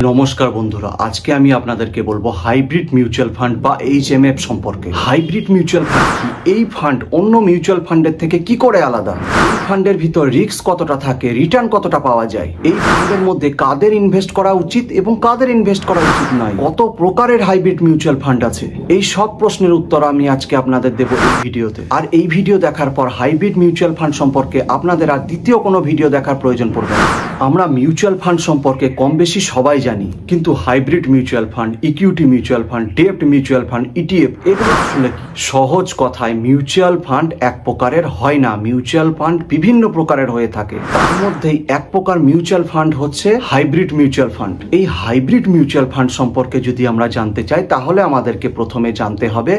নমস্কার বন্ধুরা, আজকে আমি আপনাদেরকে বলবো হাইব্রিড মিউচুয়াল ফান্ড বা HMF সম্পর্কে। হাইব্রিড মিউচুয়াল ফান্ড কি? এই ফান্ড অন্য মিউচুয়াল ফান্ডের থেকে কি করে আলাদা? এই ফান্ডের ভিতর রিস্ক কতটা থাকে, রিটার্ন কতটা পাওয়া যায়, এই ফান্ডের মধ্যে কাদের ইনভেস্ট করা উচিত এবং কাদের ইনভেস্ট করা উচিত নয়, কত প্রকারের হাইব্রিড মিউচুয়াল ফান্ড আছে, এই সব প্রশ্নের উত্তর আমি আজকে আপনাদের দেবো এই ভিডিওতে। আর এই ভিডিও দেখার পর হাইব্রিড মিউচুয়াল ফান্ড সম্পর্কে আপনাদের আর দ্বিতীয় কোনো ভিডিও দেখার প্রয়োজন পড়বে না। আমরা মিউচুয়াল ফান্ড সম্পর্কে কম বেশি সবাই জানি, কিন্তু hybrid mutual fund, equity mutual fund, ডেপ্ট মিউচুয়াল ফান্ড, ETF এগুলো আসলে কি? সহজ কথায় মিউচুয়াল ফান্ড এক প্রকারের হয় না, মিউচুয়াল ফান্ড বিভিন্ন প্রকারের হয়ে থাকে। তার মধ্যেই এক প্রকার মিউচুয়াল ফান্ড হচ্ছে হাইব্রিড মিউচুয়াল ফান্ড। এই হাইব্রিড মিউচুয়াল ফান্ড সম্পর্কে যদি আমরা জানতে চাই, তাহলে আমাদেরকে প্রথমে জানতে হবে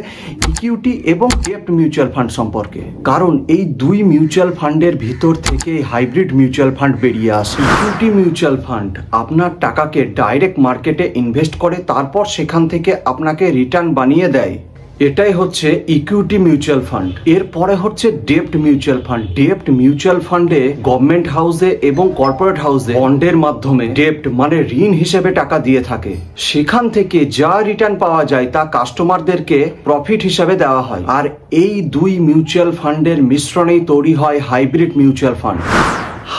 ইকুইটি এবং ডেপ্ট মিউচুয়াল ফান্ড সম্পর্কে, কারণ এই দুই মিউচুয়াল ফান্ডের ভিতর থেকে হাইব্রিড মিউচুয়াল ফান্ড বেরিয়ে আসে। ইকুইটি মিউচুয়াল ফান্ড আপনার টাকাকে ডাইরেক্ট মার্কেটে ইনভেস্ট করে, তারপর সেখান থেকে আপনাকে রিটার্ন বানিয়ে দেয়, এটাই হচ্ছে ইকুইটি মিউচুয়াল ফান্ড। এরপরে হচ্ছে ডেপ্ট মিউচুয়াল ফান্ড। ডেপ্ট মিউচুয়াল ফান্ডে গভর্নমেন্ট হাউসে এবং কর্পোরেট হাউসে বন্ডের মাধ্যমে ডেপ্ট মানে ঋণ হিসেবে টাকা দিয়ে থাকে, সেখান থেকে যা রিটার্ন পাওয়া যায় তা কাস্টমারদেরকে প্রফিট হিসেবে দেওয়া হয়। আর এই দুই মিউচুয়াল ফান্ডের মিশ্রণেই তৈরি হয় hybrid mutual fund.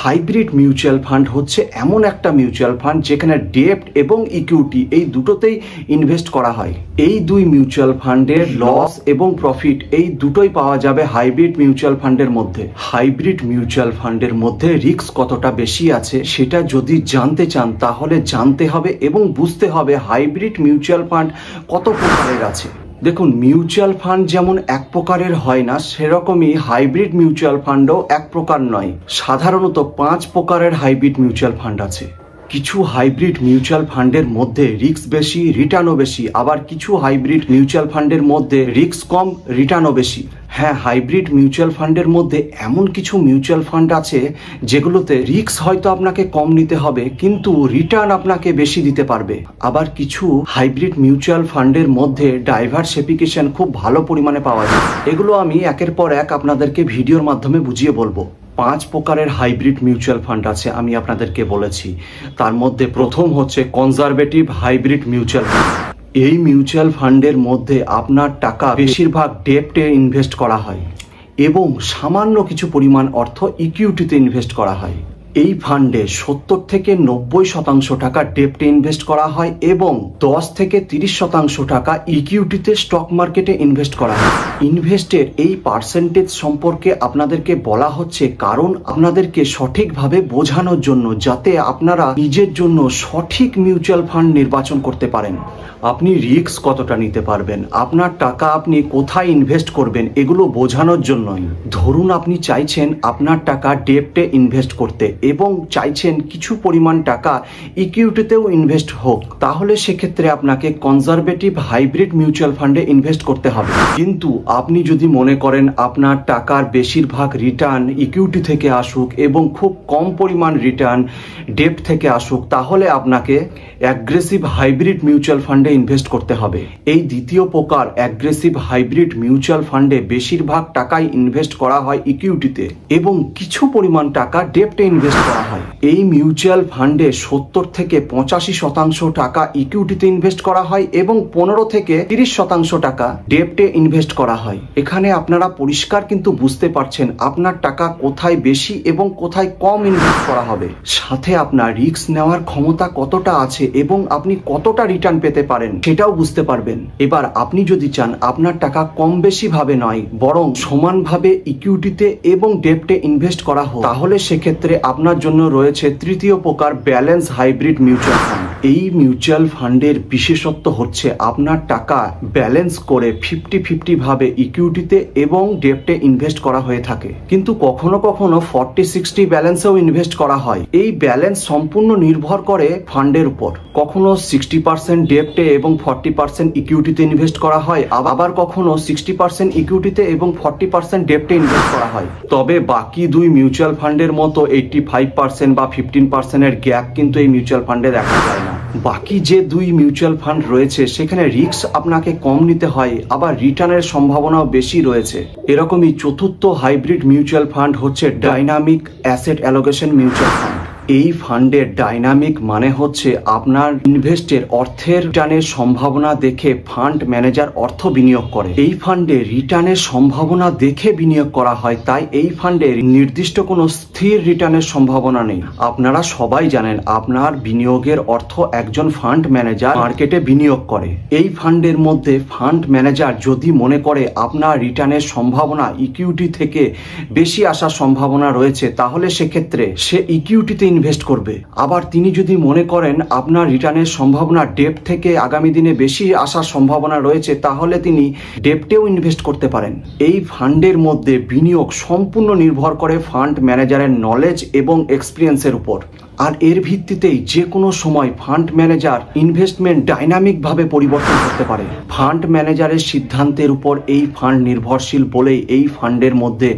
Hybrid mutual fund হচ্ছে এমন একটা মিউচুয়াল ফান্ড যেখানে ডেপ্ট এবং ইকুইটি এই দুটোতেই ইনভেস্ট করা হয়। এই দুই মিউচুয়াল ফান্ডের লস এবং প্রফিট এই দুটোই পাওয়া যাবে হাইব্রিড মিউচুয়াল ফান্ডের মধ্যে। হাইব্রিড মিউচুয়াল ফান্ডের মধ্যে রিস্ক কতটা বেশি আছে সেটা যদি জানতে চান, তাহলে জানতে হবে এবং বুঝতে হবে হাইব্রিড মিউচুয়াল ফান্ড কত প্রকারের আছে। দেখুন, মিউচুয়াল ফান্ড যেমন এক প্রকারের হয় না, সেরকমই হাইব্রিড মিউচুয়াল ফান্ডও এক প্রকার নয়। সাধারণত 5 প্রকারের হাইব্রিড মিউচুয়াল ফান্ড আছে। কিছু হাইব্রিড মিউচুয়াল ফান্ডের মধ্যে রিস্ক বেশি, রিটার্নও বেশি, আবার কিছু হাইব্রিড মিউচুয়াল ফান্ডের মধ্যে রিস্ক কম, রিটার্নও বেশি। হ্যাঁ, হাইব্রিড মিউচুয়াল ফান্ডের মধ্যে এমন কিছু মিউচুয়াল ফান্ড আছে যেগুলোতে রিস্ক হয়তো আপনাকে কম নিতে হবে, কিন্তু রিটার্ন আপনাকে বেশি দিতে পারবে। আবার কিছু হাইব্রিড মিউচুয়াল ফান্ডের মধ্যে ডাইভারসিফিকেশন খুব ভালো পরিমাণে পাওয়া যায়। এগুলো আমি একের পর এক আপনাদেরকে ভিডিওর মাধ্যমে বুঝিয়ে বলবো। 5 প্রকারের হাইব্রিড মিউচুয়াল ফান্ড আছে আমি আপনাদেরকে বলেছি। তার মধ্যে প্রথম হচ্ছে কনজারভেটিভ হাইব্রিড মিউচুয়াল ফান্ড। এই মিউচুয়াল ফান্ডের মধ্যে আপনার টাকা বেশিরভাগ ডেপ্টে ইনভেস্ট করা হয় এবং সামান্য কিছু পরিমাণ অর্থ ইকুইটিতে ইনভেস্ট করা হয়। এই ফান্ডে 70 থেকে 90% টাকা ডেপ্টে ইনভেস্ট করা হয় এবং 10 থেকে 30% টাকা ইকুইটিতে স্টক মার্কেটে ইনভেস্ট করা হয়। ইনভেস্টের এই পার্সেন্টেজ সম্পর্কে আপনাদেরকে বলা হচ্ছে কারণ আপনাদেরকে সঠিকভাবে বোঝানোর জন্য, যাতে আপনারা নিজের জন্য সঠিক মিউচুয়াল ফান্ড নির্বাচন করতে পারেন। আপনি রিস্ক কতটা নিতে পারবেন, আপনার টাকা আপনি কোথায় ইনভেস্ট করবেন, এগুলো বোঝানোর জন্যই। ধরুন আপনি চাইছেন আপনার টাকা ডেপ্টে ইনভেস্ট করতে এবং চাইছেন কিছু পরিমাণ টাকা ইকুইটিতেও ইনভেস্ট হোক, তাহলে সেক্ষেত্রে আপনাকে কনজারভেটিভ হাইব্রিড মিউচুয়াল ফান্ডে ইনভেস্ট করতে হবে। কিন্তু আপনি যদি মনে করেন আপনার টাকার বেশিরভাগ রিটার্ন ইকুইটি থেকে আসুক এবং খুব কম পরিমাণ রিটার্ন ডেপ্ট থেকে আসুক, তাহলে আপনাকে অ্যাগ্রেসিভ হাইব্রিড মিউচুয়াল ফান্ডে ইনভেস্ট করতে হবে। এই দ্বিতীয় প্রকার অ্যাগ্রেসিভ হাইব্রিড মিউচুয়াল ফান্ডে বেশিরভাগ টাকাই ইনভেস্ট করা হয় ইকুইটিতে এবং কিছু পরিমাণ টাকা ডেপ্টে ইনভেস্ট করা হয়। এই মিউচুয়াল ফান্ডে 70 থেকে 85% টাকা ইকুইটিতে ইনভেস্ট করা হয় এবং 15 থেকে 30% টাকা ডেপ্টে ইনভেস্ট করা হয়। এখানে আপনারা পরিষ্কার কিন্তু বুঝতে পারছেন আপনার টাকা কোথায় বেশি এবং কোথায় কম ইনভেস্ট করা হবে, সাথে আপনার রিস্ক নেওয়ার ক্ষমতা কতটা আছে এবং আপনি কতটা রিটার্ন পেতে পারেন সেটাও বুঝতে পারবেন। এবার আপনি যদি চান আপনার টাকা কম বেশি ভাবে নয়, বরং সমানভাবে ইকুইটিতে এবং ডেপ্টে ইনভেস্ট করা হোক, তাহলে সেক্ষেত্রে আপনার জন্য রয়েছে তৃতীয় প্রকার ব্যালেন্স হাইব্রিড মিউচুয়াল ফান্ড। এই মিউচুয়াল ফান্ডের বিশেষত্ব হচ্ছে আপনার টাকা ব্যালেন্স করে 50-50 ভাবে ইকুইটিতে এবং ডেপ্টে ইনভেস্ট করা হয়ে থাকে, কিন্তু কখনো কখনো 40-60 ব্যালেন্সেও ইনভেস্ট করা হয়। এই ব্যালেন্স সম্পূর্ণ নির্ভর করে ফান্ডের উপর। কখনো 60% ডেপ্টে এবং 40% ইকুইটিতে ইনভেস্ট করা হয়, আবার কখনো 60% ইকুইটিতে এবং 40% ডেপ্টে ইনভেস্ট করা হয়। তবে বাকি দুই মিউচুয়াল ফান্ডের মতো 85% বা 15% এর গ্যাপ কিন্তু এই মিউচুয়াল ফান্ডে দেখা যায় না। বাকি যে দুই মিউচুয়াল ফান্ড রয়েছে সেখানে রিস্ক আপনাকে কম নিতে হয়, আবার রিটার্নের সম্ভাবনাও বেশি রয়েছে। এরকমই চতুর্থ হাইব্রিড মিউচুয়াল ফান্ড হচ্ছে dynamic asset allocation mutual fund. এই ফান্ডের ডাইনামিক মানে হচ্ছে আপনার ইনভেস্টের অর্থের রিটার্নের সম্ভাবনা দেখে ফান্ড ম্যানেজার অর্থ বিনিয়োগ করে। এই ফান্ডে রিটার্নের সম্ভাবনা দেখে বিনিয়োগ করা হয়, তাই এই ফান্ডে নির্দিষ্ট কোনো স্থির রিটার্নের সম্ভাবনা নেই। আপনারা সবাই জানেন আপনার বিনিয়োগের অর্থ একজন ফান্ড ম্যানেজার মার্কেটে বিনিয়োগ করে। এই ফান্ডের মধ্যে ফান্ড ম্যানেজার যদি মনে করে আপনার রিটার্নের সম্ভাবনা ইকুইটি থেকে বেশি আসার সম্ভাবনা রয়েছে, তাহলে সেক্ষেত্রে সে ইকুইটিতে ইনভেস্ট করবে। আবার তিনি যদি মনে করেন আপনার রিটার্নের সম্ভাবনা ডেপ্ট থেকে আগামী দিনে বেশি আসার সম্ভাবনা রয়েছে, তাহলে তিনি ডেপ্টেও ইনভেস্ট করতে পারেন। এই ফান্ডের মধ্যে বিনিয়োগ সম্পূর্ণ নির্ভর করে ফান্ড ম্যানেজারের নলেজ এবং এক্সপিরিয়েন্সের উপর, আর এর ভিত্তিতেই যে কোনো সময় ফান্ড ম্যানেজার ইনভেস্টমেন্ট ডাইনামিকভাবে পরিবর্তন করতে পারে। ফান্ড ম্যানেজারের সিদ্ধান্তের উপর এই ফান্ড নির্ভরশীল বলেই এই ফান্ডের মধ্যে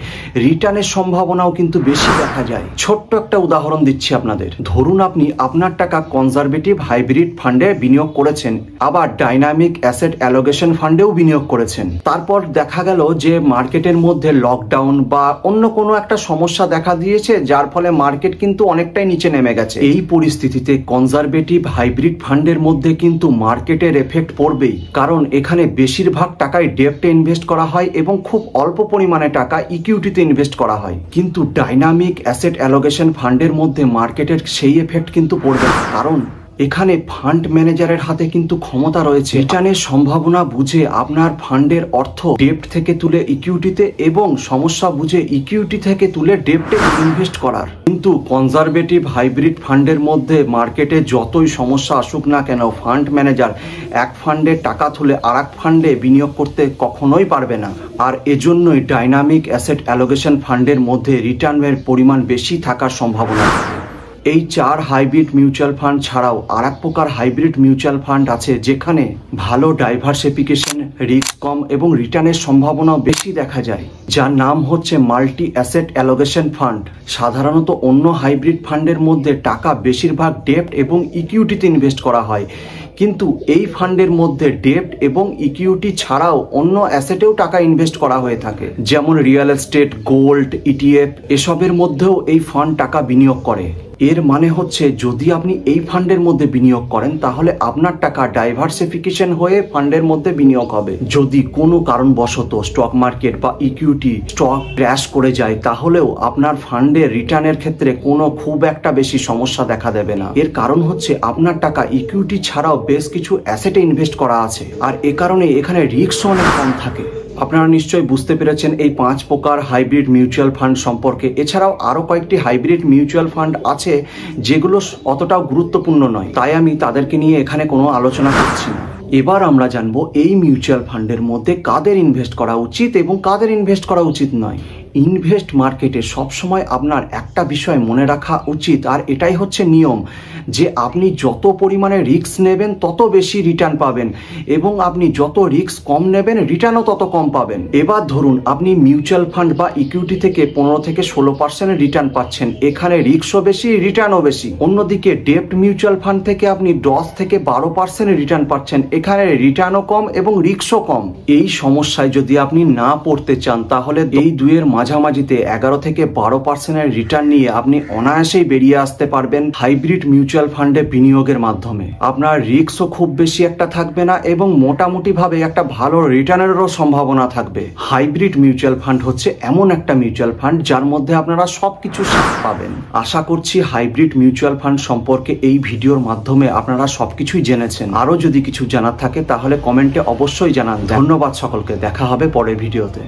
রিটার্নের সম্ভাবনাও কিন্তু বেশি দেখা যায়। ছোট্ট একটা উদাহরণ দিচ্ছি আপনাদের। ধরুন আপনি আপনার টাকা কনজারভেটিভ হাইব্রিড ফান্ডে বিনিয়োগ করেছেন, আবার ডাইনামিক অ্যাসেট অ্যালোকেশন ফান্ডেও বিনিয়োগ করেছেন। তারপর দেখা গেল যে মার্কেটের মধ্যে লকডাউন বা অন্য কোনো একটা সমস্যা দেখা দিয়েছে, যার ফলে মার্কেট কিন্তু অনেকটাই নিচে নেমে গেছে। এই পরিস্থিতিতে কনজারভেটিভ হাইব্রিড ফান্ডের মধ্যে কিন্তু মার্কেটের এফেক্ট পড়বেই, কারণ এখানে বেশিরভাগ টাকায় ডেপ্টে ইনভেস্ট করা হয় এবং খুব অল্প পরিমাণে টাকা ইকুইটিতে ইনভেস্ট করা হয়। কিন্তু ডাইনামিক অ্যাসেট অ্যালোকেশন ফান্ডের মধ্যে মার্কেটের সেই এফেক্ট কিন্তু পড়বে না, কারণ এখানে ফান্ড ম্যানেজারের হাতে কিন্তু ক্ষমতা রয়েছে রিটার্নের সম্ভাবনা বুঝে আপনার ফান্ডের অর্থ ডেপ্ট থেকে তুলে ইকুইটিতে এবং সমস্যা বুঝে ইকুইটি থেকে তুলে ডেপ্টে ইনভেস্ট করার। কিন্তু কনজারভেটিভ হাইব্রিড ফান্ডের মধ্যে মার্কেটে যতই সমস্যা আসুক না কেন, ফান্ড ম্যানেজার এক ফান্ডে টাকা তুলে আর এক ফান্ডে বিনিয়োগ করতে কখনোই পারবে না। আর এজন্যই ডাইনামিক অ্যাসেট অ্যালোকেশন ফান্ডের মধ্যে রিটার্নের পরিমাণ বেশি থাকার সম্ভাবনা। এই 4 হাইব্রিড মিউচুয়াল ফান্ড ছাড়াও আর এক প্রকার হাইব্রিড মিউচুয়াল ফান্ড আছে, যেখানে ভালো ডাইভার্সিফিকেশন, রিস্ক কম এবং রিটার্নের সম্ভাবনাও বেশি দেখা যায়, যার নাম হচ্ছে মাল্টি অ্যাসেট অ্যালোকেশন ফান্ড। সাধারণত অন্য হাইব্রিড ফান্ডের মধ্যে টাকা বেশিরভাগ ডেপ্ট এবং ইকুইটিতে ইনভেস্ট করা হয়, কিন্তু এই ফান্ডের মধ্যে ডেপ্ট এবং ইকুইটি ছাড়াও অন্য অ্যাসেটেও টাকা ইনভেস্ট করা হয়ে থাকে, যেমন রিয়েল এস্টেট, গোল্ড, ইটিএফ, এসবের মধ্যেও এই ফান্ড টাকা বিনিয়োগ করে। এর মানে হচ্ছে যদি আপনি এই ফান্ডের মধ্যে বিনিয়োগ করেন, তাহলে আপনার টাকা ডাইভার্সিফিকেশন হয়ে ফান্ডের মধ্যে বিনিয়োগ হবে। যদি কোনো কারণবশত স্টক মার্কেট বা ইকুইটি স্টক ক্র্যাশ করে যায়, তাহলেও আপনার ফান্ডের রিটার্নের ক্ষেত্রে কোনো খুব একটা বেশি সমস্যা দেখা দেবে না। এর কারণ হচ্ছে আপনার টাকা ইকুইটি ছাড়াও বেশ কিছু অ্যাসেটে ইনভেস্ট করা আছে, আর এ কারণে এখানে রিস্ক অনেক কম থাকে। আপনারা নিশ্চয়ই বুঝতে পেরেছেন এই 5 প্রকার হাইব্রিড মিউচুয়াল ফান্ড সম্পর্কে। এছাড়াও আরও কয়েকটি হাইব্রিড মিউচুয়াল ফান্ড আছে যেগুলো অতটাও গুরুত্বপূর্ণ নয়, তাই আমি তাদেরকে নিয়ে এখানে কোনো আলোচনা করছি না। এবার আমরা জানবো এই মিউচুয়াল ফান্ডের মধ্যে কাদের ইনভেস্ট করা উচিত এবং কাদের ইনভেস্ট করা উচিত নয়। ইনভেস্ট মার্কেটে সবসময় আপনার একটা বিষয় মনে রাখা উচিত, আর এটাই হচ্ছে নিয়ম, যে আপনি যত পরিমাণে রিস্ক নেবেন তত বেশি রিটার্ন পাবেন, এবং আপনি যত রিস্ক কম নেবেন রিটার্নও তত কম পাবেন। এবার ধরুন আপনি মিউচুয়াল ফান্ড বা ইকুইটি থেকে 15 থেকে 16% রিটার্ন পাচ্ছেন, এখানে রিস্কও বেশি, রিটার্নও বেশি। অন্যদিকে ডেপ্ট মিউচুয়াল ফান্ড থেকে আপনি 10 থেকে 12% রিটার্ন পাচ্ছেন, এখানে রিটার্নও কম এবং রিস্কও কম। এই সমস্যায় যদি আপনি না পড়তে চান, তাহলে এই দুইয়ের মাঝামাঝিতে 11 থেকে 12% রিটার্ন নিয়ে আপনি অনায়াসেই বেরিয়ে আসতে পারবেন হাইব্রিড মিউচুয়াল ফান্ডে বিনিয়োগের মাধ্যমে। আপনার রিস্কও খুব বেশি একটা থাকবে না এবং মোটামুটি ভাবে একটা ভালো রিটার্নেরও সম্ভাবনা থাকবে। হাইব্রিড মিউচুয়াল ফান্ড হচ্ছে এমন একটা মিউচুয়াল ফান্ড যার মধ্যে আপনারা সবকিছু পাবেন। আশা করছি হাইব্রিড মিউচুয়াল ফান্ড সম্পর্কে এই ভিডিওর মাধ্যমে আপনারা সবকিছুই জেনেছেন। আরো যদি কিছু জানার থাকে তাহলে কমেন্টে অবশ্যই জানান। ধন্যবাদ সকলকে, দেখা হবে পরের ভিডিওতে।